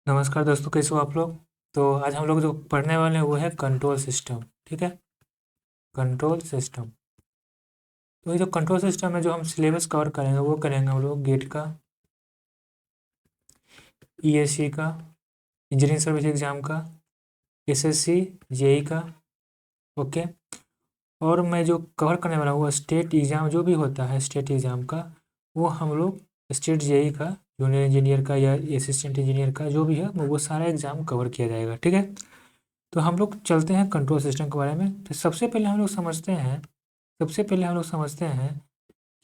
नमस्कार दोस्तों, कैसे हो आप लोग। तो आज हम लोग जो पढ़ने वाले हैं वो है कंट्रोल सिस्टम। ठीक है, कंट्रोल सिस्टम। तो ये जो कंट्रोल सिस्टम है जो हम सिलेबस कवर करेंगे वो करेंगे हम लोग गेट का, ईएससी का, इंजीनियरिंग सर्विस एग्ज़ाम का, एसएससी, जेई का। ओके। और मैं जो कवर करने वाला हूँ वो स्टेट एग्ज़ाम जो भी होता है स्टेट एग्ज़ाम का, वो हम लोग स्टेट जेई का, जूनियर इंजीनियर का या असिस्टेंट इंजीनियर का जो भी है वो सारा एग्ज़ाम कवर किया जाएगा। ठीक है। तो हम लोग चलते हैं कंट्रोल सिस्टम के बारे में। तो सबसे पहले हम लोग समझते हैं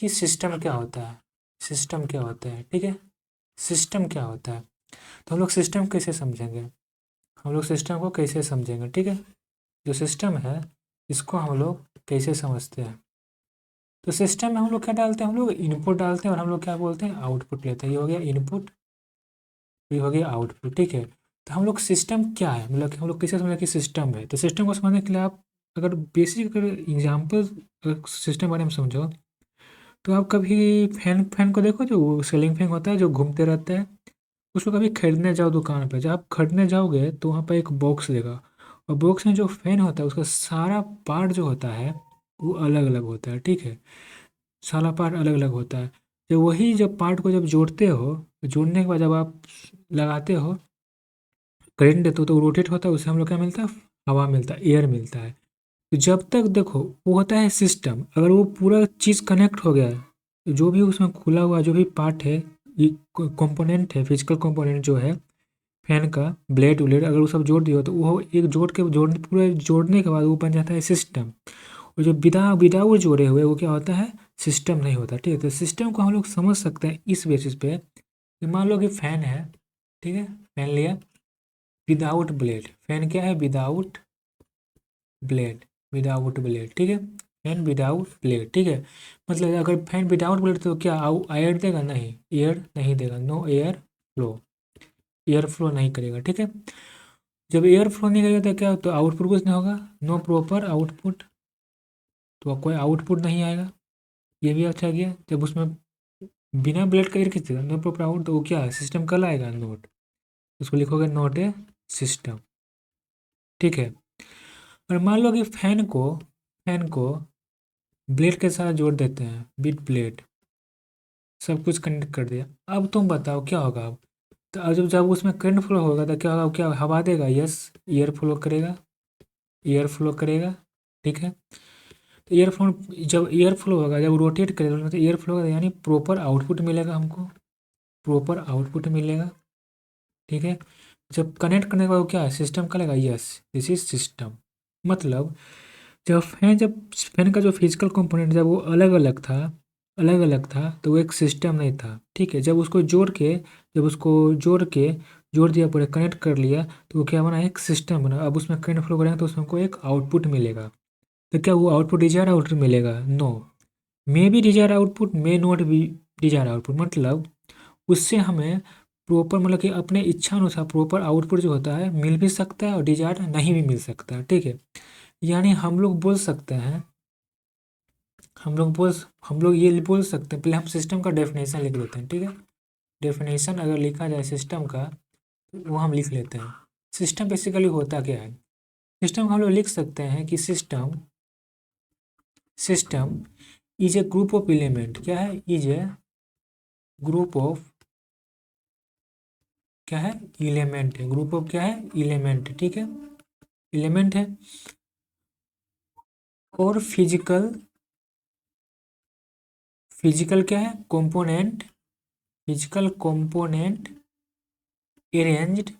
कि सिस्टम क्या होता है। सिस्टम क्या होता है, ठीक है। सिस्टम क्या होता है, तो हम लोग सिस्टम कैसे समझेंगे, हम लोग सिस्टम को कैसे समझेंगे। ठीक है, जो सिस्टम है इसको हम लोग कैसे समझते हैं। तो सिस्टम में हम लोग क्या डालते हैं, हम लोग इनपुट डालते हैं और हम लोग क्या बोलते हैं, आउटपुट लेते हैं। ये हो गया इनपुट, ये हो गया आउटपुट। ठीक है। तो हम लोग सिस्टम क्या है, मतलब कि हम लोग कैसे समझें कि सिस्टम है। तो सिस्टम को समझने के लिए आप अगर बेसिक अगर एग्जाम्पल सिस्टम के बारे में समझो, तो आप कभी फैन फैन को देखो, जो सीलिंग फैन होता है जो घूमते रहता है, उसको कभी खरीदने जाओ दुकान पे, जब आप खरीदने जाओगे तो वहाँ पर एक बॉक्स देगा, और बॉक्स में जो फैन होता है उसका सारा पार्ट जो होता है वो अलग अलग होता है। ठीक है, सारा पार्ट अलग अलग होता है। जब वही जब पार्ट को जब जोड़ते हो, जोड़ने के बाद जब आप लगाते हो, करंट देते हो, तो रोटेट होता है, उससे हम लोग क्या मिलता है, हवा मिलता है, एयर मिलता है। तो जब तक देखो वो होता है सिस्टम, अगर वो पूरा चीज़ कनेक्ट हो गया है, तो जो भी उसमें खुला हुआ जो भी पार्ट है, ये कंपोनेंट है, फिजिकल कंपोनेंट जो है फैन का, ब्लेड व्लेड, अगर वो सब जोड़ दिया तो वो एक जोड़ने पूरे जोड़ने के बाद वो बन जाता है सिस्टम। और जो विदाउट जोड़े हुए वो क्या होता है, सिस्टम नहीं होता। ठीक है, तो सिस्टम को हम लोग समझ सकते हैं इस बेसिस पे कि मान लो कि फैन है, ठीक है, फैन लिया विदाउट ब्लेड। फैन क्या है, विदाउट ब्लेड, विदाउट ब्लेड। ठीक है, फैन विदाउट ब्लेड। ठीक है, मतलब अगर फैन विदाउट ब्लेड तो क्या एयर देगा, नहीं, एयर नहीं देगा, no air flow, air flow नहीं करेगा। ठीक है, जब एयर फ्लो नहीं करेगा तो क्या, तो आउटपुट कुछ नहीं होगा, नो प्रॉपर आउटपुट, तो कोई आउटपुट नहीं आएगा। ये भी अच्छा गया। जब उसमें बिना ब्लेड का एयर खींचेगा, नो प्रॉपर आउट, तो वो क्या है, सिस्टम कल आएगा, नोट, उसको लिखोगे नॉट ए सिस्टम। ठीक है, और मान लो कि फैन को ब्लेड के साथ जोड़ देते हैं, बिट ब्लेड, सब कुछ कनेक्ट कर दिया। अब तुम बताओ क्या होगा। अब तो अब जब उसमें करंट फ्लो होगा तो क्या होगा, क्या हवा देगा, यस, एयर फ्लो करेगा, एयर फ्लो करेगा। ठीक है, तो एयर फ्लो, जब एयर फ्लो होगा, जब रोटेट करेगा तो एयर फ्लो होगा, यानी प्रॉपर आउटपुट मिलेगा हमको, प्रॉपर आउटपुट मिलेगा। ठीक है, जब कनेक्ट करने के बाद क्या है, सिस्टम का लगेगा, यस, दिस इज सिस्टम। मतलब जब फैन का जो फिजिकल कंपोनेंट जब वो अलग अलग था तो वो एक सिस्टम नहीं था। ठीक है, जब उसको जोड़ दिया, पूरे कनेक्ट कर लिया, तो वो क्या बना, एक सिस्टम बना। अब उसमें करंट फ्लो करेंगे तो उसमें हमको एक आउटपुट मिलेगा। तो क्या वो आउटपुट डिजायर आउटपुट मिलेगा, no, may be desired output, may not be desired output. मतलब उससे हमें प्रॉपर, मतलब कि अपने इच्छा अनुसार प्रॉपर आउटपुट जो होता है मिल भी सकता है और डिजायर नहीं भी मिल सकता है। ठीक है, यानी हम लोग बोल सकते हैं, हम लोग ये बोल सकते हैं, पहले हम सिस्टम का डेफिनेशन लिख लेते हैं। ठीक है, डेफिनेशन अगर लिखा जाए सिस्टम का, तो वो हम लिख लेते हैं। सिस्टम बेसिकली होता क्या है, सिस्टम हम लोग लिख सकते हैं कि system is a group of element. क्या है, इज ए ग्रुप ऑफ, क्या है, एलिमेंट है, ग्रुप ऑफ क्या है, एलिमेंट। ठीक है, एलिमेंट है, और फिजिकल क्या है, component, physical component arranged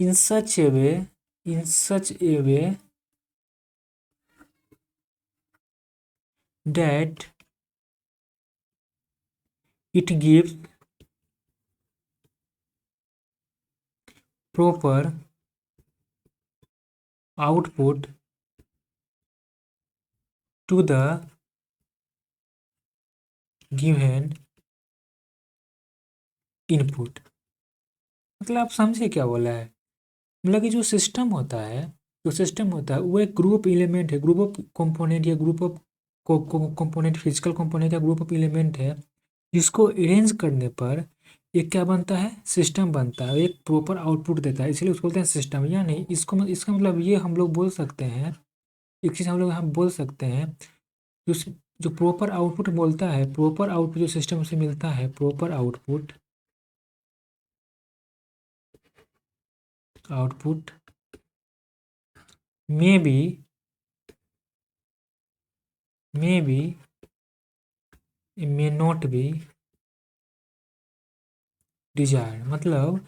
in such a way that it gives proper output to the given input। मतलब आप समझे क्या बोला है, मतलब कि जो सिस्टम होता है वो एक ग्रुप एलिमेंट है, ग्रुप ऑफ कंपोनेंट या group of component, physical component या ग्रुप ऑफ एलिमेंट है, जिसको अरेंज करने पर एक क्या बनता है, सिस्टम बनता है, एक प्रॉपर आउटपुट देता है, इसलिए उसको बोलते हैं सिस्टम। यानी इसका मतलब ये हम लोग बोल सकते हैं, एक चीज़ हम बोल सकते हैं, जो जो प्रॉपर आउटपुट बोलता है, प्रॉपर आउटपुट जो सिस्टम से मिलता है, प्रॉपर आउटपुट आउटपुट में भी मे नॉट बी डिजायर्ड। मतलब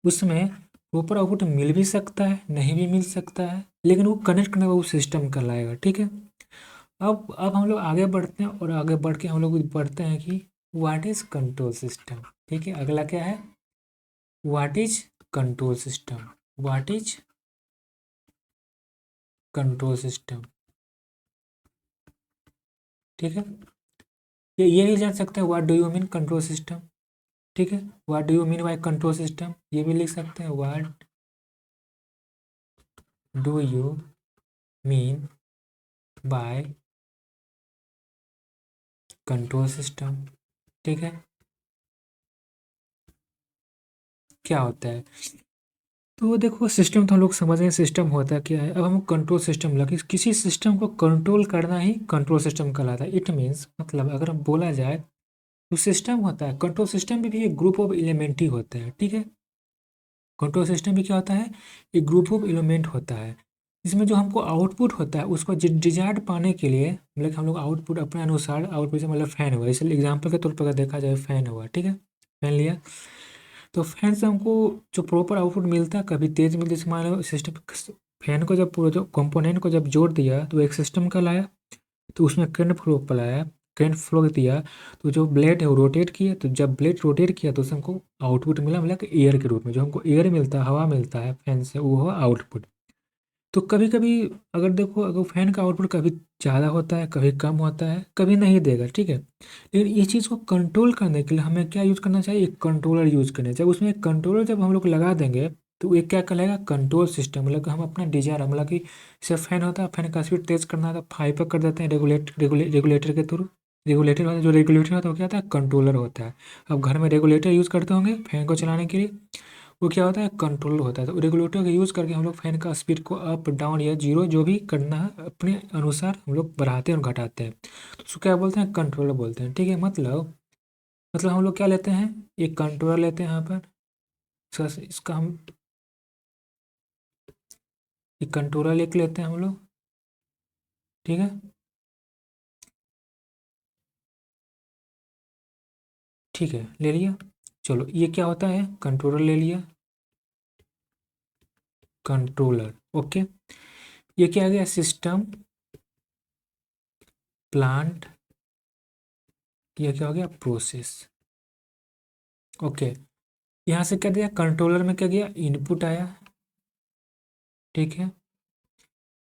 उसमें प्रॉपर आउटपुट मिल भी सकता है, नहीं भी मिल सकता है, लेकिन वो कनेक्ट करने का वो सिस्टम कहलाएगा। ठीक है। अब हम लोग आगे बढ़ते हैं, और आगे बढ़ के हम लोग पढ़ते हैं कि व्हाट इज कंट्रोल सिस्टम। ठीक है, अगला क्या है, what is control system. What is control system. ठीक है, ये नहीं जान सकते हैं what do you mean control system. ठीक है, what do you mean by control system, ये भी लिख सकते हैं, what do you mean by control system. ठीक है, क्या होता है। तो देखो, सिस्टम तो हम लोग समझ रहे हैं, सिस्टम होता क्या है। अब हम कंट्रोल सिस्टम लगे, किसी सिस्टम को कंट्रोल करना ही कंट्रोल सिस्टम कहलाता है। इट मीन्स, मतलब अगर हम बोला जाए, तो सिस्टम होता है, कंट्रोल सिस्टम में भी एक ग्रुप ऑफ एलिमेंट ही होते हैं। ठीक है, कंट्रोल सिस्टम भी क्या होता है, एक ग्रुप ऑफ एलिमेंट होता है, इसमें जो हमको आउटपुट होता है, उसको डिजायर्ड पाने के लिए, मतलब हम लोग आउटपुट अपने अनुसार, आउटपुट से मतलब फैन हुआ, इसलिए एग्जाम्पल के तौर पर अगर देखा जाए, फैन हुआ। ठीक है, फैन लिया, तो फैन से हमको जो प्रॉपर आउटपुट मिलता है, कभी तेज मिलता है, जैसे मान लो सिस्टम, फैन को जब पूरा जो कंपोनेंट को जब जोड़ दिया, तो एक सिस्टम का लाया, तो उसमें करंट फ्लो लाया, करंट फ्लो दिया, तो जो ब्लेड है वो रोटेट किया, तो जब ब्लेड रोटेट किया, तो उससे हमको आउटपुट मिला, मतलब कि एयर के रूप में, जो हमको एयर मिलता है, हवा मिलता है फैन से, वो है आउटपुट। तो कभी कभी अगर देखो, अगर फैन का आउटपुट कभी ज़्यादा होता है, कभी कम होता है, कभी नहीं देगा। ठीक है, लेकिन इस चीज़ को कंट्रोल करने के लिए हमें क्या यूज़ करना चाहिए, एक कंट्रोलर यूज़ करना चाहिए। उसमें एक कंट्रोलर जब हम लोग लगा देंगे, तो एक क्या कहलाएगा, कंट्रोल सिस्टम। मतलब कि हम अपना डिजायर, मतलब कि जैसे फैन होता है, फैन का स्पीड तेज करना है तो 5 पर कर देते हैं, रेगुलेटर के थ्रू। रेगुलेटर होता है, जो रेगुलेटर होता है वो क्या होता है, कंट्रोलर होता है। अब घर में रेगुलेटर यूज़ करते होंगे फैन को चलाने के लिए, वो क्या होता है, कंट्रोलर होता है। तो रेगुलेटर का यूज़ करके हम लोग फैन का स्पीड को अप डाउन या जीरो जो भी करना है, अपने अनुसार हम लोग बढ़ाते हैं और घटाते हैं, तो उसको क्या बोलते हैं, कंट्रोलर बोलते हैं। ठीक है, मतलब हम लोग क्या लेते हैं, एक कंट्रोलर लेते हैं यहाँ पर, इसका हम एक कंट्रोलर लेके लेते हैं हम लोग। ठीक है, ठीक है, ले लिया। चलो, ये क्या होता है, कंट्रोलर ले लिया, कंट्रोलर। ओके, ये क्या आ गया, सिस्टम, प्लांट, ये क्या हो गया, प्रोसेस। ओके, यहाँ से क्या दिया, कंट्रोलर में क्या गया, इनपुट आया। ठीक है,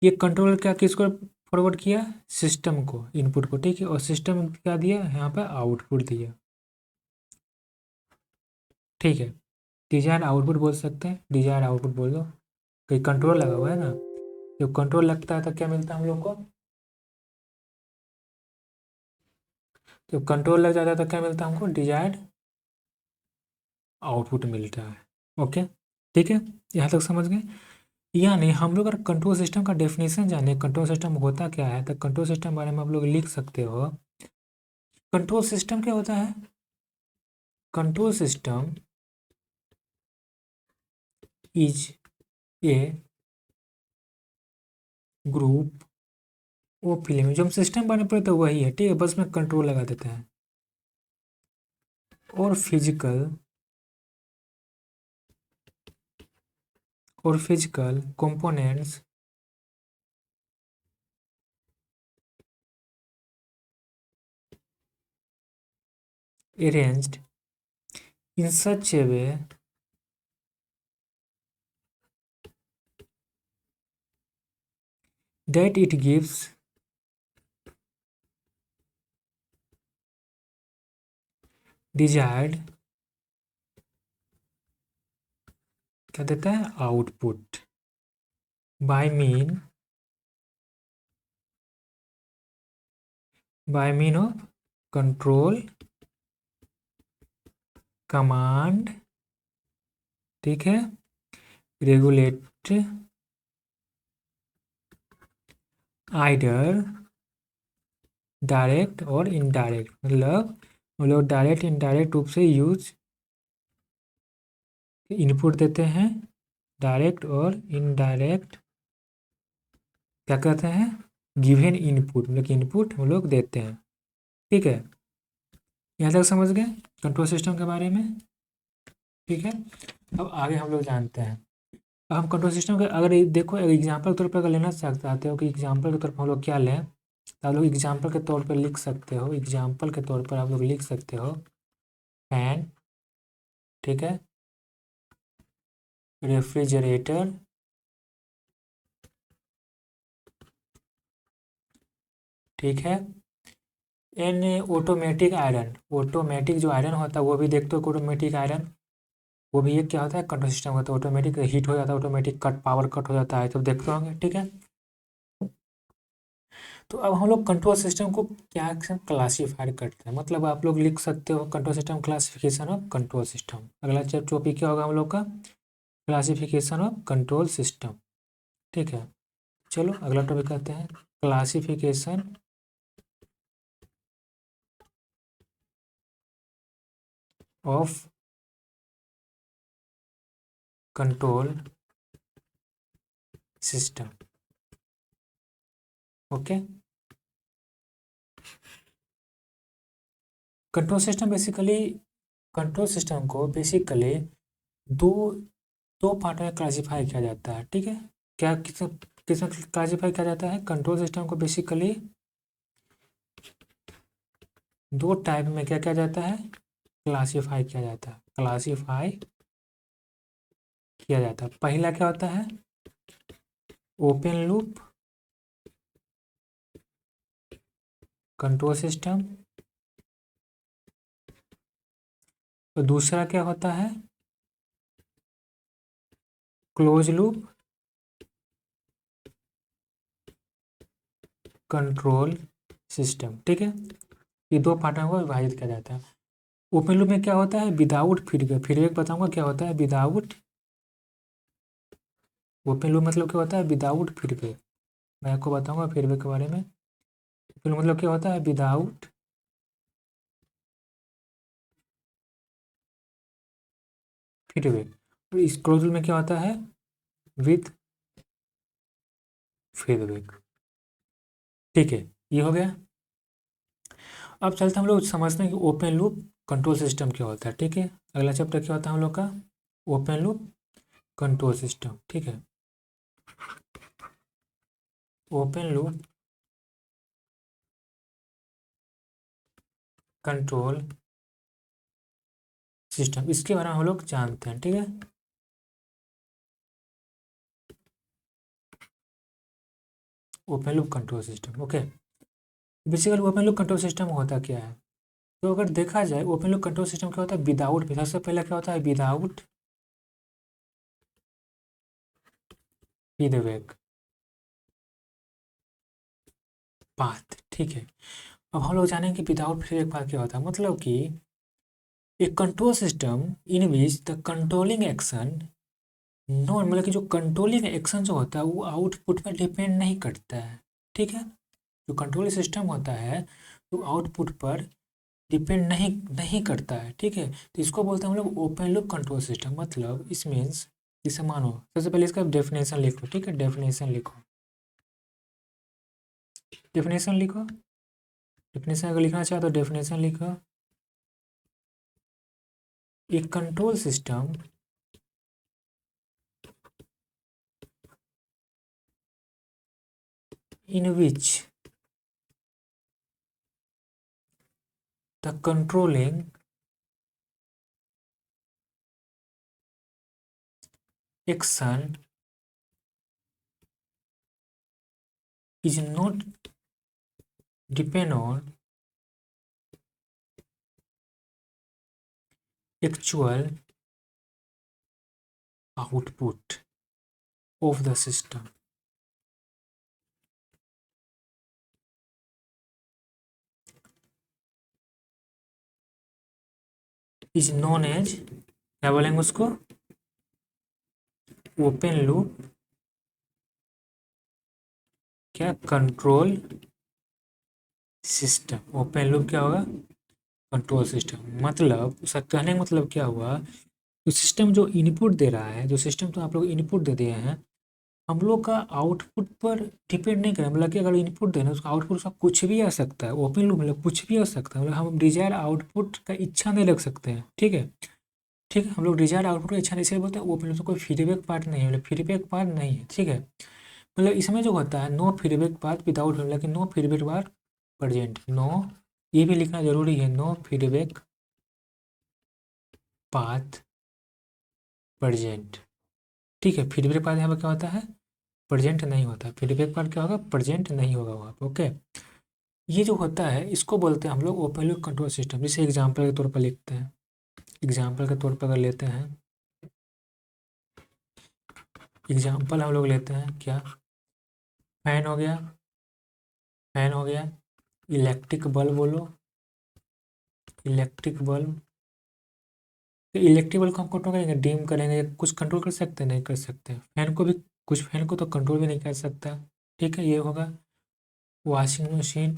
ये कंट्रोलर क्या किसको फॉरवर्ड किया, सिस्टम को, इनपुट को। ठीक है, और सिस्टम क्या दिया, यहाँ पर आउटपुट दिया। ठीक है, डिजायर आउटपुट बोल सकते हैं, डिजायर आउटपुट बोल दो। कहीं कंट्रोल लगा हुआ है ना, जब कंट्रोल लगता है तो क्या मिलता है हम लोग को, जब कंट्रोल लग जाता है तो क्या मिलता है हमको, डिजायर्ड आउटपुट मिलता है। ओके, ठीक है, यहाँ तक समझ गए। यानी हम लोग अगर कंट्रोल सिस्टम का डेफिनेशन जाने, कंट्रोल सिस्टम होता क्या है, तो कंट्रोल सिस्टम बारे में आप लोग लिख सकते हो। कंट्रोल सिस्टम क्या होता है, control system is a group of element, जो हम सिस्टम बारे में पढ़े तो वही है। ठीक है, बस में कंट्रोल लगा देते हैं, और physical components arranged in such a way that it gives desired, क्या देता है, output, by mean of control command, ठीक है, रेगुलेट आइडर डायरेक्ट और इनडायरेक्ट, मतलब हम लोग डायरेक्ट इनडायरेक्ट रूप से यूज इनपुट देते हैं, डायरेक्ट और इनडायरेक्ट क्या कहते हैं, गिवन इनपुट, मतलब इनपुट हम लोग देते हैं। ठीक है, यहाँ तक समझ गए कंट्रोल सिस्टम के बारे में। ठीक है, अब आगे हम लोग जानते हैं। अब हम कंट्रोल सिस्टम के अगर देखो एग्जाम्पल के तौर पर अगर लेना चाहते हो कि एग्जाम्पल के तौर पर हम लोग क्या लें, तो आप लोग एग्जाम्पल के तौर पर लिख सकते हो, एग्जाम्पल के तौर पर आप लोग लिख सकते हो फैन, ठीक है, रेफ्रिजरेटर, ठीक है, एन ऑटोमेटिक आयरन, ऑटोमेटिक जो आयरन होता है वो भी देखते हो, ऑटोमेटिक आयरन वो भी एक क्या होता है कंट्रोल सिस्टम होता है, ऑटोमेटिक हीट हो जाता है, ऑटोमेटिक कट पावर कट हो जाता है, तो देखते होंगे। ठीक है, तो अब हम लोग कंट्रोल सिस्टम को क्या क्लासीफाई करते हैं, मतलब आप लोग लिख सकते हो control system classification of control system. अगला टॉपिक क्या होगा हम लोग का, क्लासिफिकेशन ऑफ कंट्रोल सिस्टम। ठीक है, चलो अगला टॉपिक करते हैं, classification of control system. Okay, control system basically, control system को बेसिकली दो दो पार्ट में क्लासिफाई किया जाता है। ठीक है, क्या किस में क्लासिफाई किया जाता है कंट्रोल सिस्टम को, बेसिकली दो टाइप में क्या किया जाता है, क्लासिफाई किया जाता है, क्लासिफाई किया जाता है। पहला क्या होता है, ओपन लूप कंट्रोल सिस्टम, और दूसरा क्या होता है, क्लोज लूप कंट्रोल सिस्टम। ठीक है, ये दो पार्टों को विभाजित किया जाता है। ओपन लूप में क्या होता है, विदाउट फीडबैक, फीडबैक बताऊंगा क्या होता है, विदाउट, ओपन लूप मतलब क्या होता है, विदाउट फीडबैक, मैं आपको बताऊंगा फीडबैक के बारे में। ओपन लूप मतलब क्या होता है, विदाउट फीडबैक, और इस क्लोज लूप में क्या होता है, विद फीडबैक। ठीक है, ये हो गया। अब चलते हम लोग समझते हैं कि ओपन लूप कंट्रोल सिस्टम क्या होता है। ठीक है, अगला चैप्टर क्या होता है हम लोग का, ओपन लूप कंट्रोल सिस्टम। ठीक है, ओपन लूप कंट्रोल सिस्टम, इसके बारे में हम लोग जानते हैं। ठीक है, open loop control system. Okay, basically open loop control system होता क्या है, तो अगर देखा जाए ओपन लूप कंट्रोल सिस्टम क्या होता है, विदाउट, सबसे पहले क्या होता है, विदाउट फीडबैक पाथ। ठीक है, अब हम लोग जानेंगे कि विदाउट फीडबैक पाथ क्या होता है, मतलब कि एक control system in which the controlling action, no मतलब कि जो कंट्रोलिंग एक्शन जो होता है वो आउटपुट पर डिपेंड नहीं करता है। ठीक है, जो कंट्रोल सिस्टम होता है वो आउटपुट पर डिपेंड नहीं नहीं करता है। ठीक है, तो इसको बोलते हैं हम लोग ओपन लूप कंट्रोल सिस्टम। मतलब इस मीन्स, इसे मानो, सबसे पहले इसका डेफिनेशन लिखो। ठीक है, डेफिनेशन लिखो, डेफिनेशन लिखो, डेफिनेशन अगर लिखना चाहो तो डेफिनेशन लिखो। एक control system in which the controlling action is not depend on actual output of the system। Is known as, क्या बोलेंगे उसको, ओपन लूप क्या कंट्रोल सिस्टम। ओपन लूप क्या होगा, कंट्रोल सिस्टम। मतलब उसका कहने का मतलब क्या हुआ, तो सिस्टम जो इनपुट दे रहा है, जो सिस्टम तो आप लोग इनपुट दे दिए हैं, हम लोग का आउटपुट पर डिपेंड नहीं करें। मतलब कि अगर इनपुट देना उसका आउटपुट उसका कुछ भी आ सकता है। ओपन लूप मतलब कुछ भी आ सकता है। मतलब हम डिजायर आउटपुट का इच्छा नहीं रख सकते हैं, ठीक है। ठीक है, हम लोग डिजायर आउटपुट का इच्छा नहीं, इसलिए बोलते हैं ओपन लूप से कोई फीडबैक पार्ट नहीं है, मतलब फीडबैक पार्ट नहीं है, ठीक है। मतलब इसमें जो होता है नो फीडबैक पार्ट विदाउट, मतलब कि no feedback part present, no, ये भी लिखना जरूरी है, नो फीडबैक पाथ प्रेजेंट, ठीक है। फीडबैक पाथ यहाँ पर क्या होता है, प्रेजेंट नहीं होता। फीडबैक पार्ट क्या होगा, प्रेजेंट नहीं होगा वहाँ पे, ओके। ये जो होता है इसको बोलते हैं हम लोग ओपन लूप कंट्रोल सिस्टम। जैसे एग्जाम्पल के तौर पर लिखते हैं, एग्जाम्पल के तौर पर अगर लेते हैं, एग्जाम्पल हम लोग लेते हैं क्या, फैन हो गया, फैन हो गया, इलेक्ट्रिक बल्ब बोलो, इलेक्ट्रिक बल्ब। तो इलेक्ट्रिक बल्ब को हम कंट्रोल करेंगे, डिम करेंगे, कुछ कंट्रोल कर सकते हैं, नहीं कर सकते। फैन को भी, कुछ फैन को तो कंट्रोल भी नहीं कर सकता, ठीक है। ये होगा वॉशिंग मशीन,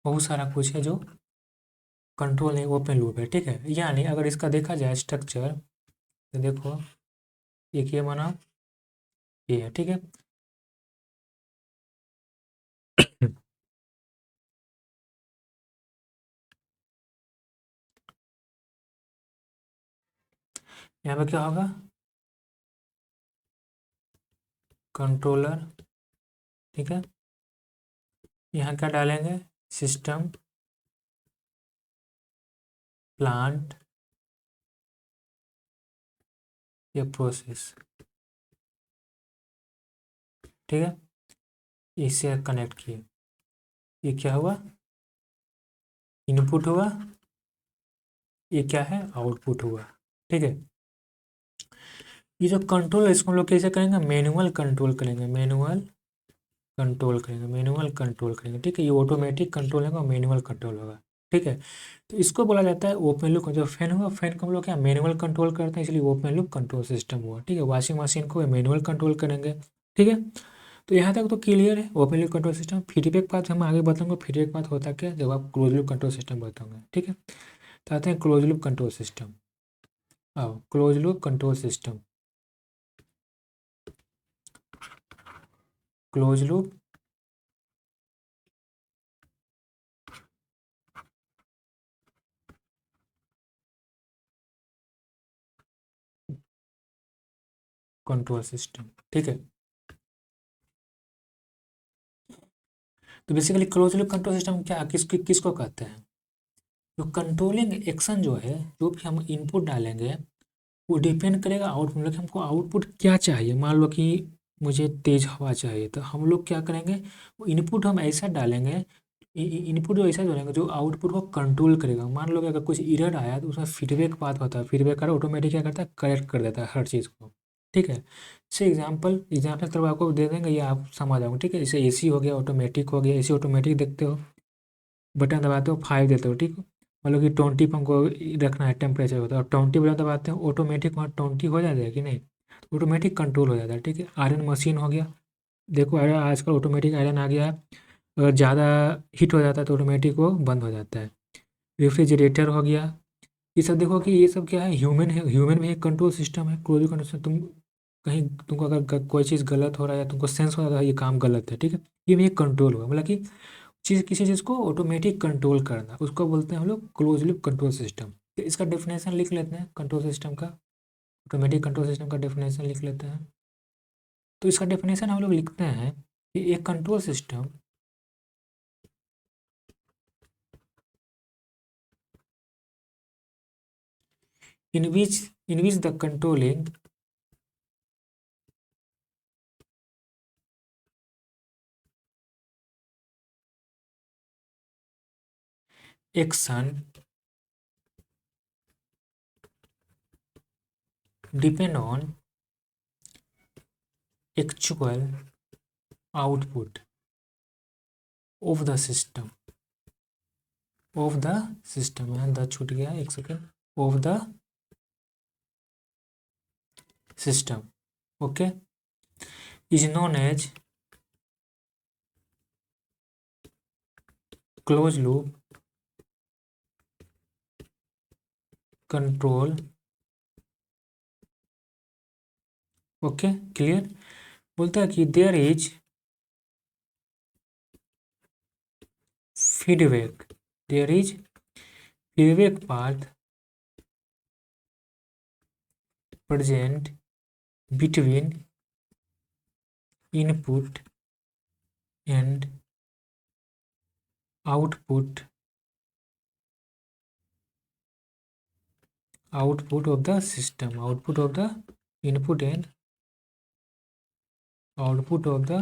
बहुत सारा कुछ है जो कंट्रोल नहीं, ओपन लूप है, ठीक है। यानी अगर इसका देखा जाए स्ट्रक्चर, तो देखो एक ये माना, ये है, ठीक है। यहाँ पे क्या होगा, कंट्रोलर, ठीक है। यहाँ क्या डालेंगे, सिस्टम, प्लांट या प्रोसेस, ठीक है। इससे कनेक्ट किए, ये क्या हुआ, इनपुट हुआ, ये क्या है, आउटपुट हुआ, ठीक है। ये जो कंट्रोल है इसको हम लोग कैसे करेंगे, मैनुअल कंट्रोल करेंगे, मैनुअल कंट्रोल करेंगे, मैनुअल कंट्रोल करेंगे, ठीक है। ये ऑटोमेटिक कंट्रोल होगा, मैनुअल कंट्रोल होगा, ठीक है। तो इसको बोला जाता है ओपन लूप। जो फैन हुआ, फैन को हम लोग क्या मैनुअल कंट्रोल करते हैं, इसलिए ओपन लूप कंट्रोल सिस्टम हुआ, ठीक है। वॉशिंग मशीन को मैनुअल कंट्रोल करेंगे, ठीक है। तो यहाँ तक तो क्लियर है open loop control system. Feedback path हम आगे बताऊंगा, फीडबैक पाथ होता क्या जब आप क्लोज लूप कंट्रोल सिस्टम बताऊंगा, ठीक है। तो आते हैं क्लोज लूप कंट्रोल सिस्टम। आओ, close loop control system, close loop control system, ठीक है। तो basically close loop control system क्या किसको कहते हैं, जो कंट्रोलिंग एक्शन जो है, जो भी हम इनपुट डालेंगे वो डिपेंड करेगा आउटपुट, मतलब कि हमको आउटपुट क्या चाहिए। मान लो कि मुझे तेज हवा चाहिए, तो हम लोग क्या करेंगे, वो इनपुट हम ऐसा डालेंगे, इनपुट जो ऐसा डालेंगे जो आउटपुट को कंट्रोल करेगा। मान लो कि अगर कुछ एरर आया तो उसमें फीडबैक पाथ होता है, फीडबैक का ऑटोमेटिक क्या करता है, करेक्ट कर देता है हर चीज़ को, ठीक है। जैसे एग्जाम्पल तरफ आपको दे देंगे, ये आप समझ आओगे, ठीक है। जैसे एसी हो गया, ऑटोमेटिक हो गया, एसी ऑटोमेटिक देखते हो, बटन दबाते हो 5 देते हो, ठीक है। मतलब कि 20 पर हमको रखना है टेम्परेचर होता है, और 20 बटन दबाते हो ऑटोमेटिक वहाँ 20 हो जाता है कि नहीं, ऑटोमेटिक कंट्रोल हो जाता है, ठीक है। आयरन मशीन हो गया, देखो आयरन आजकल ऑटोमेटिक आयरन आ गया है, अगर ज़्यादा हीट हो जाता है तो ऑटोमेटिक वो बंद हो जाता है। रेफ्रिजरेटर हो गया, ये सब देखो कि ये सब क्या है, ह्यूमन में एक कंट्रोल सिस्टम है, क्लोज कंट्रोल सिस्टम। तुम कहीं तुमको अगर कोई चीज़ गलत हो रहा है या तुमको सेंस हो रहा है ये काम गलत है, ठीक है, ये भी एक कंट्रोल हुआ। मतलब कि किसी चीज़ को ऑटोमेटिक कंट्रोल करना, उसको बोलते हैं हम लोग क्लोज लूप कंट्रोल सिस्टम। तो इसका डेफिनेशन लिख लेते हैं कंट्रोल सिस्टम का, ऑटोमेटिक कंट्रोल सिस्टम का डेफिनेशन लिख लेते हैं। तो इसका डेफिनेशन हम लोग लिखते हैं कि एक control system in which the controlling action depend on actual output, of the system, of the system, यहाँ द छूट गया, एक second, of the system, okay, is known as close loop control, okay clear. बोलता है कि there is feedback, there is feedback path present between input and output of the system, output of the input and output of the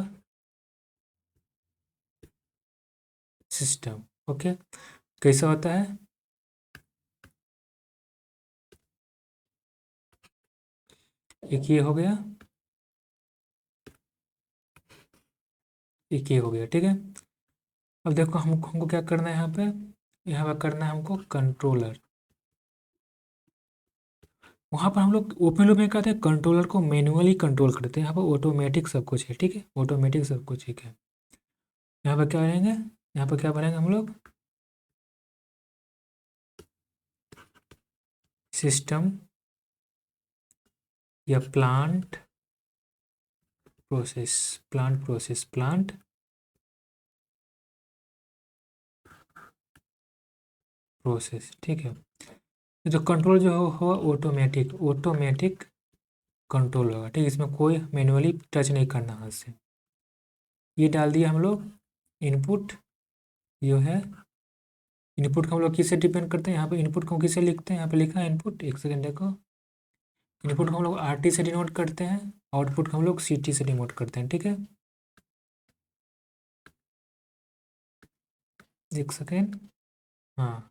system, okay. कैसा होता है, एक ये हो गया, एक ये हो गया, ठीक है। अब देखो हमको क्या करना है, यहाँ पे करना है हमको कंट्रोलर। वहाँ पर हम लोग ओपन लूप में कहते हैं कंट्रोलर को मैन्युअली कंट्रोल करते हैं, यहाँ पर ऑटोमेटिक सब कुछ है, ठीक है, ऑटोमेटिक सब कुछ ठीक है। यहाँ पर क्या करेंगे, यहाँ पर क्या बनाएंगे हम लोग, सिस्टम या प्लांट प्रोसेस, प्लांट प्रोसेस, ठीक है। जो कंट्रोल जो होगा ऑटोमेटिक कंट्रोल होगा, ठीक है, इसमें कोई मैन्युअली टच नहीं करना हाथ से। ये डाल दिया हम लोग इनपुट, जो है इनपुट को हम लोग किससे डिपेंड करते हैं, यहाँ पे इनपुट को किससे लिखते हैं, यहाँ पे लिखा है इनपुट, एक सेकेंड देखो, इनपुट को हम लोग RT से डिनोट करते हैं, आउटपुट को हम लोग CT से डिनोट करते हैं, ठीक है। एक सेकेंड, हाँ,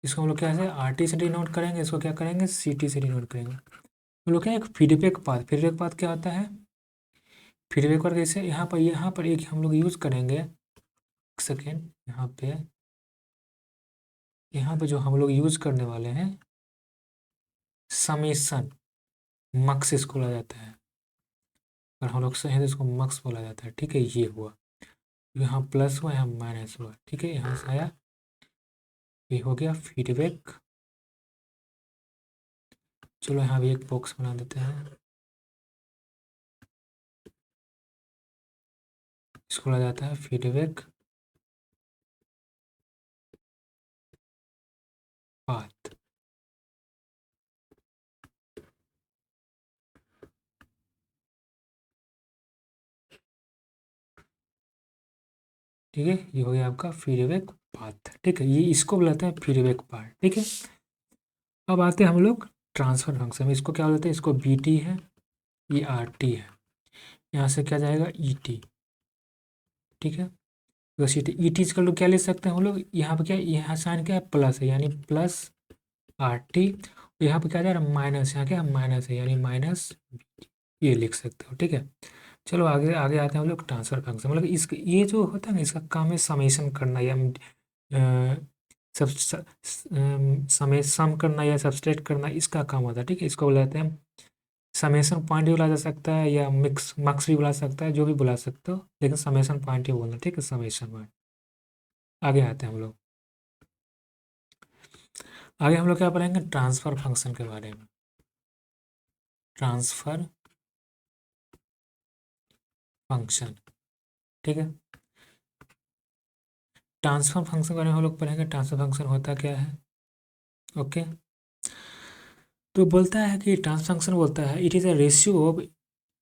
इसको हम लोग क्या है RT से डिनोट करेंगे, इसको क्या करेंगे CT से डिनोट करेंगे। हम लोग क्या एक फीडबैक पाथ क्या होता है, फीडबैक पाथ कैसे, यहाँ पर एक हम लोग यूज़ करेंगे, एक सेकेंड, यहाँ पे जो हम लोग यूज़ करने वाले हैं समेसन, मक्स इसको बोला जाता है, और हम लोग सही तो इसको मक्स बोला जाता है, ठीक है। ये हुआ, यहाँ प्लस हुआ, यहाँ माइनस हुआ, ठीक है, यहाँ से आया, ये हो गया फीडबैक। चलो यहाँ भी एक बॉक्स बना देते हैं, इसको बोला जाता है फीडबैक पाथ, ठीक है। ये हो गया आपका फीडबैक पाथ, ठीक है, ये इसको बुलाते हैं फीडबैक पाथ, ठीक है। अब आते हैं हम लोग ट्रांसफर फंक्शन में, इसको क्या बोलते हैं, इसको BT है, ये RT है, यहाँ से क्या जाएगा ET, ठीक है। तो ET इसका लोग क्या ले सकते हैं हम लोग, यहाँ पे क्या, यहाँ साइन क्या है प्लस है, यानी प्लस RT, यहाँ पे क्या जा रहा है माइनस, यहाँ क्या माइनस है यानी माइनस, ये लिख सकते हो, ठीक है। चलो आगे आगे आते हैं हम लोग ट्रांसफर फंक्शन, मतलब इसका ये जो होता है ना, इसका काम है समेशन करना या सब समय सम करना या सब्सट्रैक्ट करना, इसका काम होता है, ठीक है। इसको बुलाते हैं समेशन पॉइंट भी बुला जा सकता है या मक्स भी बुला सकता है, जो भी बुला सकते हो, लेकिन समेशन पॉइंट ही बोलना, ठीक है, समेशन पॉइंट। आगे आते हैं हम लोग, आगे हम लोग क्या पढ़ेंगे ट्रांसफर फंक्शन के बारे में, ट्रांसफर फंक्शन, ठीक है। ट्रांसफर फंक्शन के बारे में हम लोग पढ़ेंगे, ट्रांसफर फंक्शन होता क्या है, ओके। तो बोलता है कि ट्रांसफर फंक्शन बोलता है it is a ratio of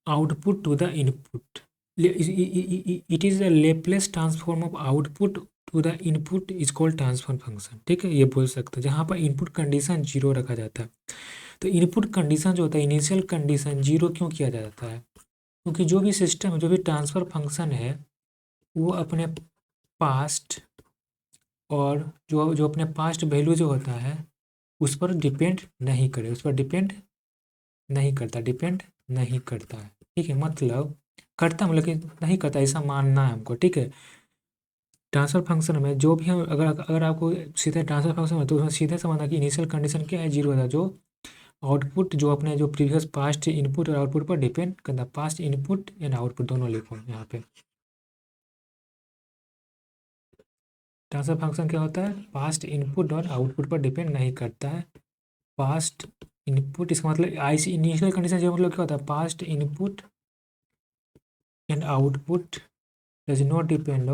output to the input, it is the Laplace transform of output to the input is called transfer function, ठीक है। ये बोल सकते हैं जहाँ पर इनपुट कंडीशन 0 रखा जाता है, तो इनपुट कंडीशन जो होता है इनिशियल कंडीशन 0 क्यों किया जाता है, क्योंकि जो भी सिस्टम जो भी ट्रांसफर फंक्शन है वो अपने पास्ट और जो अपने पास्ट वैल्यू जो होता है उस पर डिपेंड नहीं करे, उस पर डिपेंड नहीं करता है, ठीक है। मतलब करता हूँ लेकिन नहीं करता, ऐसा मानना है हमको, ठीक है। ट्रांसफर फंक्शन में जो भी हम अगर अगर आपको सीधे ट्रांसफर फंक्शन में तो उसमें सीधे समझना कि इनिशियल कंडीशन क्या है, जीरो है, जो आउटपुट जो अपने जो प्रीवियस पास्ट इनपुट और आउटपुट पर डिपेंड करता है। पास्ट इनपुट एंड आउटपुट दोनों लिखो यहाँ पे। ट्रांसफर फंक्शन क्या होता है, पास्ट इनपुट और आउटपुट पर डिपेंड नहीं करता है। पास्ट इनपुट इसका मतलब आई सी इनिशियल कंडीशन जो मतलब क्या होता है, past input and output does not depend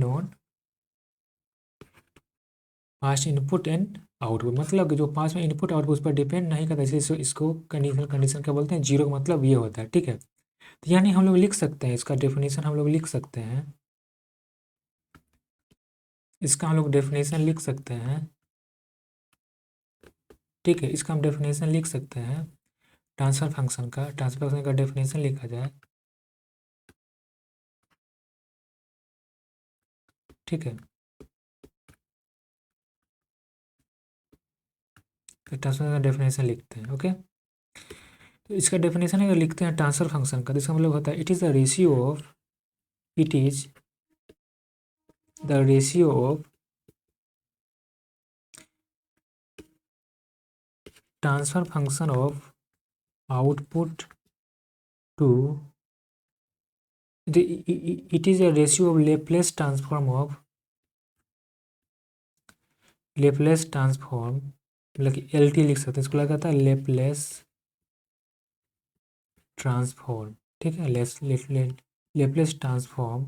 on past input and output, मतलब कि जो पास्ट में इनपुट आउटपुट पर डिपेंड नहीं करता, इसलिए इसको कंडीशनल कंडीशन क्या बोलते हैं, जीरो का मतलब ये होता है, ठीक है। तो यानी हम लोग लिख सकते हैं इसका डेफिनेशन, हम लोग लिख सकते हैं इसका, हम लोग डेफिनेशन लिख सकते हैं, ठीक है। इसका हम डेफिनेशन लिख सकते हैं ट्रांसफर फंक्शन का डेफिनेशन लिखा जाए, ठीक है। तो ट्रांसफर का डेफिनेशन लिखते हैं, ओके। तो इसका डेफिनेशन अगर लिखते हैं ट्रांसफर फंक्शन का, तो इसका मतलब होता है it is the ratio of it is the ratio of transfer function of output to it is a ratio of Laplace transform of Laplace transform, मतलब कि एल टी लिख सकते हैं, इसको लगा था लेप्लेस ट्रांसफॉर्म, ठीक है। Laplace transform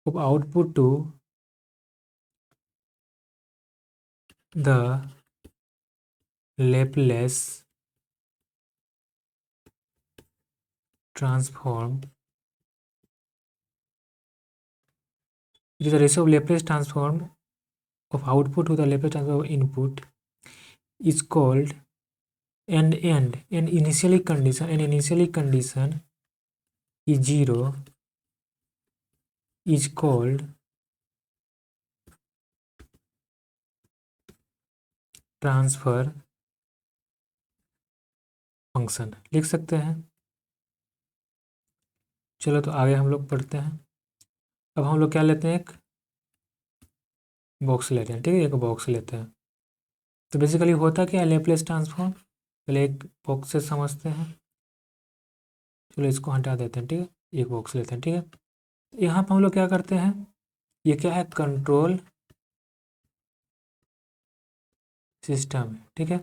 of output to the Laplace transform, it is a ratio of Laplace transform of output to the Laplace transform of input is called and initially condition is zero is called transfer function, लिख सकते हैं। चलो तो आगे हम लोग पढ़ते हैं। अब हम लोग क्या लेते हैं, एक बॉक्स लेते हैं, ठीक है, एक बॉक्स लेते हैं। तो बेसिकली होता क्या है लेप्लेस ट्रांसफॉर्म, पहले एक बॉक्स से समझते हैं। चलो इसको हटा देते हैं, ठीक है, एक बॉक्स लेते हैं, ठीक है। यहाँ पर हम लोग क्या करते हैं, ये क्या है, कंट्रोल सिस्टम है, ठीक है।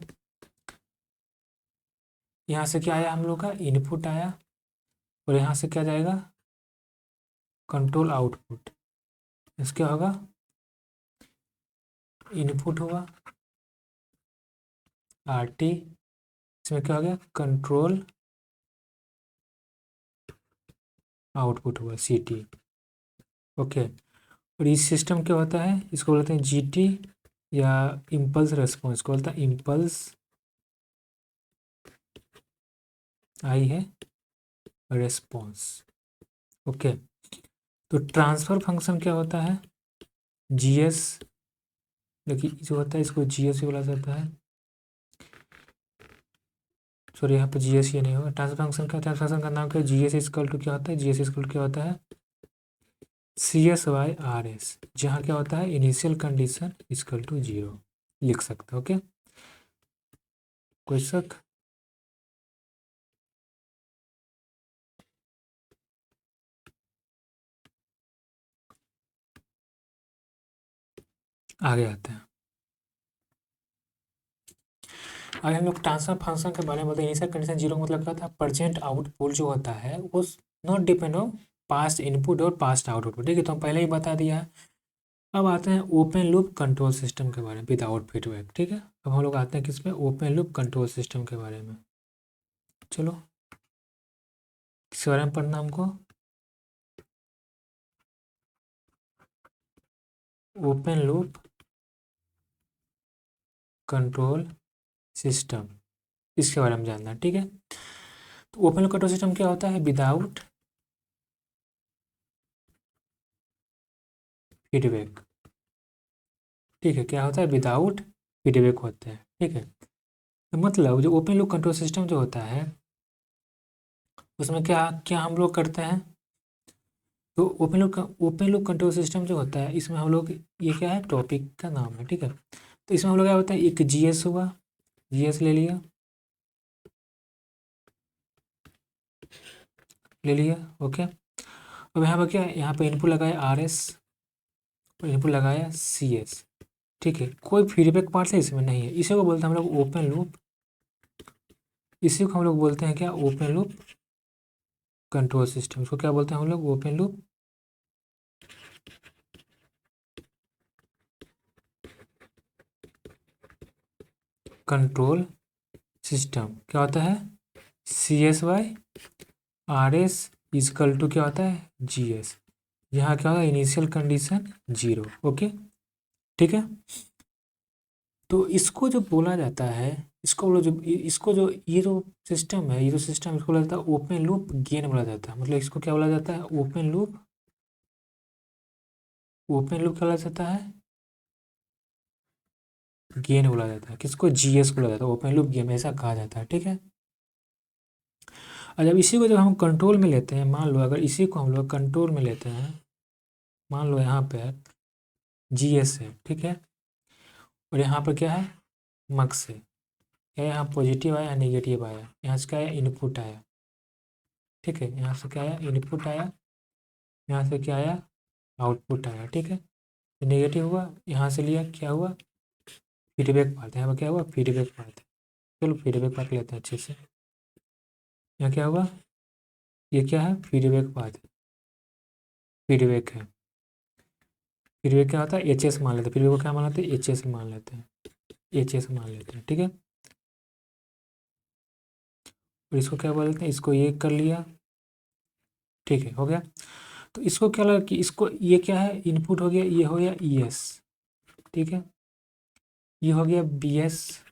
यहाँ से क्या आया, हम लोग का इनपुट आया, और यहाँ से क्या जाएगा, कंट्रोल आउटपुट। इस क्या होगा, इनपुट होगा आर टी, इसमें क्या हो गया, कंट्रोल आउटपुट हुआ सी टी, ओके। और इस सिस्टम क्या होता है, इसको बोलते हैं जी टी या इम्पल्स रेस्पॉन्स, को बोलता है इम्पल्स आई है रेस्पॉन्स, ओके। तो ट्रांसफर फंक्शन क्या होता है, जी एस, देखिए जो होता है इसको जी एस भी बोला जाता है, सॉरी यहाँ पे जी एस ये नहीं होगा। ट्रांसफर फंक्शन का, ट्रांसफर फंक्शन का नाम क्या है, जी एस इक्वल टू क्या होता है, जी एस इक्वल टू क्या होता है, C S Y R S, जहाँ क्या होता है initial condition equal to zero, लिख सकते हैं, ओके। कोई शक, आगे आते हैं। आगे हम लोग ट्रांसफर फंक्शन के बारे में बोलते हैं। इनिशियल कंडीशन जीरो मतलब क्या था, प्रेजेंट आउटपुट जो होता है वो not depend on past input और पास्ट आउटपुट, ठीक है, तो हम पहले ही बता दिया है। अब आते हैं ओपन लूप कंट्रोल सिस्टम के बारे में विदाउट फीडबैक, ठीक है। अब हम लोग आते हैं किस पे, ओपन लूप कंट्रोल सिस्टम के बारे में। चलो किस बारे में पढ़ना हमको, ओपन लूप कंट्रोल सिस्टम, इसके बारे में जानना है, ठीक है। तो ओपन लूप कंट्रोल सिस्टम क्या होता है, विदाउट फीडबैक, ठीक है, क्या होता है, विदाउट फीडबैक होता है, ठीक है। तो मतलब जो ओपन लूप कंट्रोल सिस्टम जो होता है उसमें क्या क्या हम लोग करते हैं, तो ओपन लूप कंट्रोल सिस्टम जो होता है इसमें हम लोग, ये क्या है, टॉपिक का नाम है, ठीक है। तो इसमें हम लोग क्या होता है, एक जीएस हुआ, जीएस ले लिया, ओके। अब यहाँ पर क्या है, यहाँ पर इनपुट लगाया आर एस और इनपुट लगाया सी एस, ठीक है। कोई फीडबैक पार्ट है इसमें नहीं है, इसी को बोलते हैं हम लोग ओपन लूप, इसी को हम लोग बोलते हैं क्या, ओपन लूप कंट्रोल सिस्टम। इसको क्या बोलते हैं हम लोग, ओपन लूप कंट्रोल सिस्टम। क्या होता है, C S Y R S equal to क्या होता है, जी एस। यहाँ क्या होता है, इनिशियल कंडीशन जीरो, ओके, ठीक है। तो इसको जो बोला जाता है, इसको जो ये जो सिस्टम है, ये जो सिस्टम, इसको बोला जाता है ओपन लूप गेन बोला जाता है। मतलब इसको क्या बोला जाता है, ओपन लूप क्या बोला जाता है, गेन बोला जाता है। किसको, जीएस बोला जाता है, ओपन लूप गेन ऐसा कहा जाता है, ठीक है। और जब इसी को जब हम कंट्रोल में लेते हैं, मान लो अगर इसी को हम लोग कंट्रोल में लेते हैं, मान लो यहाँ पे जीएस है, ठीक है, और यहाँ पर क्या है, मक्स है। क्या यहाँ पॉजिटिव आया, नेगेटिव आया, यहाँ से क्या आया, इनपुट आया, ठीक है। यहाँ से क्या आया, इनपुट आया, यहाँ से क्या आया, आउटपुट आया, ठीक है। नेगेटिव हुआ, यहाँ से लिया, क्या हुआ, फीडबैक पार्ट, यहाँ पर क्या हुआ, फीडबैक पार्ट। चलो फीडबैक पार्ट लेते हैं अच्छे से। यहाँ क्या हुआ, ये क्या है, फीडबैक पार्ट, फीडबैक है। फीडबैक क्या होता है, एच एस मान लेते हैं, फीडबैक को क्या मान लेते हैं, एच एस मान लेते हैं, एच एस मान लेते हैं, ठीक है। और इसको क्या बोलते हैं, इसको ये कर लिया, ठीक है, हो गया। तो इसको क्या लगा कि इसको, ये क्या है, इनपुट हो गया, ये हो गया ई एस, ठीक है। ये हो गया बी एस,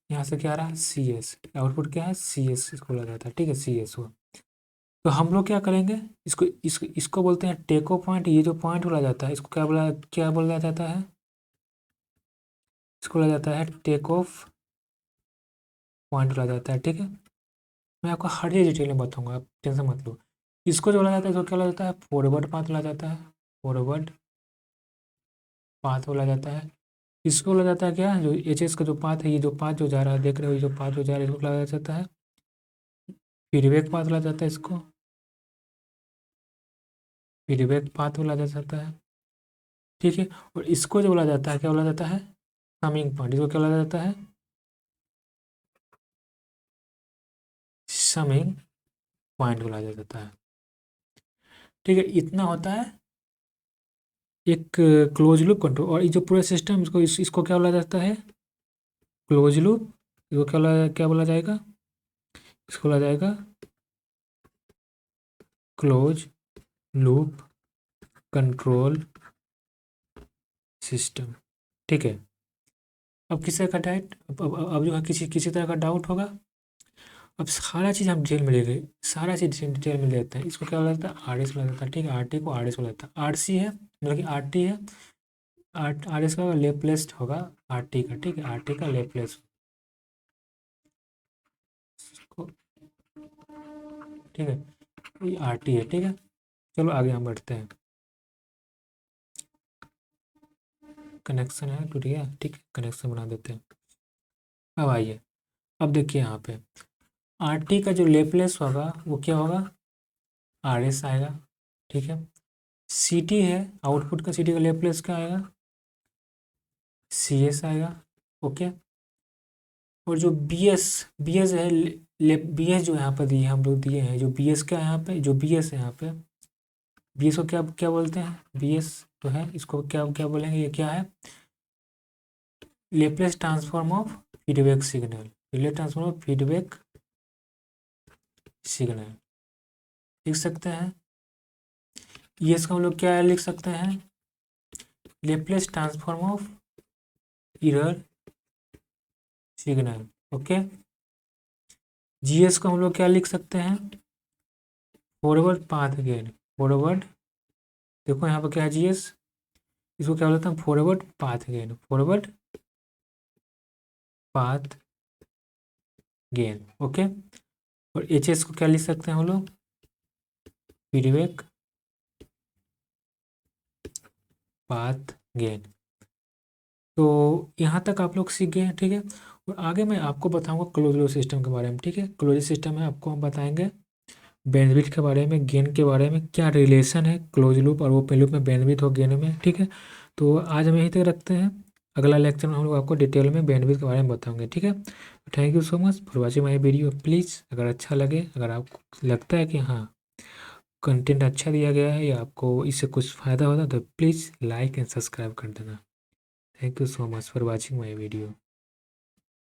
यहाँ से क्या आ रहा है, सी एस, आउटपुट क्या है, सी एस, इसको लगा था, ठीक है, सी एस हुआ। तो हम लोग क्या करेंगे, इसको बोलते हैं टेको पॉइंट। ये जो पॉइंट बोला जाता है, इसको क्या बोला जाता है, इसको बोला जाता है टेक ऑफ पॉइंट बोला जाता है, ठीक है। मैं आपको हर चीज़ डिटेल में बताऊंगा, आप टेंशन मत लो। इसको जो बोला जाता है, इसको क्या बोला जाता है, फॉरवर्ड पाथ बोला जाता है, फॉरवर्ड पाथ बोला जाता है। इसको बोला जाता है क्या, जो एच एस का जो पाथ है, ये जो पाथ जो जा रहा है, देख रहे हो, ये जो पाथ जो जा रहा है, इसको बोला जाता है फीडबैक पाथ बोला जाता है, इसको फीडबैक पाथ बोला जाता है, ठीक है। और इसको जो बोला जाता है, क्या बोला जाता है, समिंग पॉइंट। इसको क्या बोला जाता है, समिंग पॉइंट बोला जाता है, ठीक है। इतना होता है एक क्लोज लूप कंट्रोल। और ये जो पूरा सिस्टम, इसको क्या बोला जाता है, क्लोज लूप। इसको क्या बोला जाएगा, इसको बोला जाएगा क्लोज लूप कंट्रोल सिस्टम, ठीक है। अब किसी का डाउट, अब जो है किसी किसी तरह का डाउट होगा। अब सारा चीज़ हम डिटेल में ले गए, सारा चीज़ डिटेल में लेते हैं। इसको क्या बोला जाता है, आर एस बोला जाता है, ठीक है। आर टी को आर एस बोला जाता है, आर सी है, मतलब कि आर टी है, आर एस का लेप्लेस्ट होगा आर टी का, ठीक है, आर टी का लेप्लेस, ठीक है। ये आर टी है, ठीक है। चलो आगे हम बढ़ते हैं। कनेक्शन है टूट गया, ठीक है, कनेक्शन बना देते हैं। अब आइए, अब देखिए यहाँ पे आर टी का जो लेप्लेस होगा वो क्या होगा, आर एस आएगा, ठीक है। सी टी है, आउटपुट का सी टी का लेप्लेस क्या आएगा, सी एस आएगा, ओके। और जो बी एस है, बी एस जो यहाँ पर दिए हम लोग दिए हैं, जो बी एस का यहाँ पे, जो बी एस है यहाँ पे, बी एस को क्या क्या बोलते हैं, बी एस जो है इसको क्या क्या बोलेंगे, ये क्या है, Laplace transform of feedback signal, Laplace transform of feedback signal लिख सकते हैं। ये इसका हम लोग क्या लिख सकते हैं, Laplace transform of error signal, okay. GS को हम लोग क्या लिख सकते हैं, फॉरवर्ड पाथ गेन, फॉरवर्ड, देखो यहाँ पर क्या है जीएस, इसको क्या बोलते हैं, forward path gain, forward path gain, okay. और एच एस को क्या लिख सकते हैं हम लोग, फीडबैक पाथ गेन। तो यहाँ तक आप लोग सीख गए हैं, ठीक है। और आगे मैं आपको बताऊंगा क्लोज लूप सिस्टम के बारे में, ठीक है। क्लोज सिस्टम में आपको हम बताएंगे बैंडविड्थ के बारे में, गेन के बारे में, क्या रिलेशन है क्लोज लूप और ओपन लूप में, बैंडविड्थ और गेन में, ठीक है। तो आज हम यहीं तक रखते हैं। अगला लेक्चर में हम लोग आपको डिटेल में बैंडविड्थ के बारे में बताएंगे, ठीक है। Thank you so much for watching my video. Please अगर अच्छा लगे, अगर आपको लगता है कि हाँ कंटेंट अच्छा दिया गया है या आपको इससे कुछ फ़ायदा होता है, तो प्लीज़ लाइक एंड सब्सक्राइब कर देना। Thank you so much for watching my video.